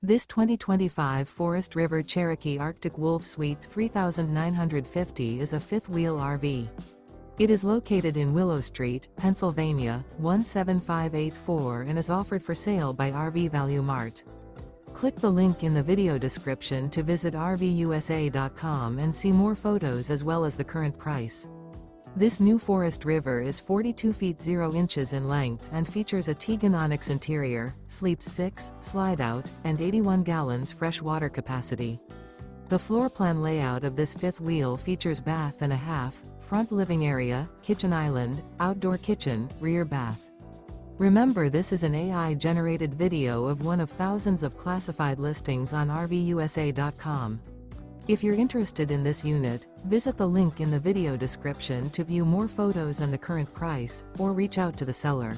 This 2025 Forest River Cherokee Arctic Wolf Suite 3950 is a fifth-wheel RV. It is located in Willow Street, Pennsylvania, 17584 and is offered for sale by RV Value Mart. Click the link in the video description to visit RVUSA.com and see more photos as well as the current price. This new Forest River is 42 feet 0 inches in length and features a Teagan Onyx interior, sleeps 6, slide-out, and 81 gallons fresh water capacity. The floor plan layout of this fifth wheel features bath and a half, front living area, kitchen island, outdoor kitchen, rear bath. Remember, this is an AI-generated video of one of thousands of classified listings on RVUSA.com. If you're interested in this unit, visit the link in the video description to view more photos and the current price, or reach out to the seller.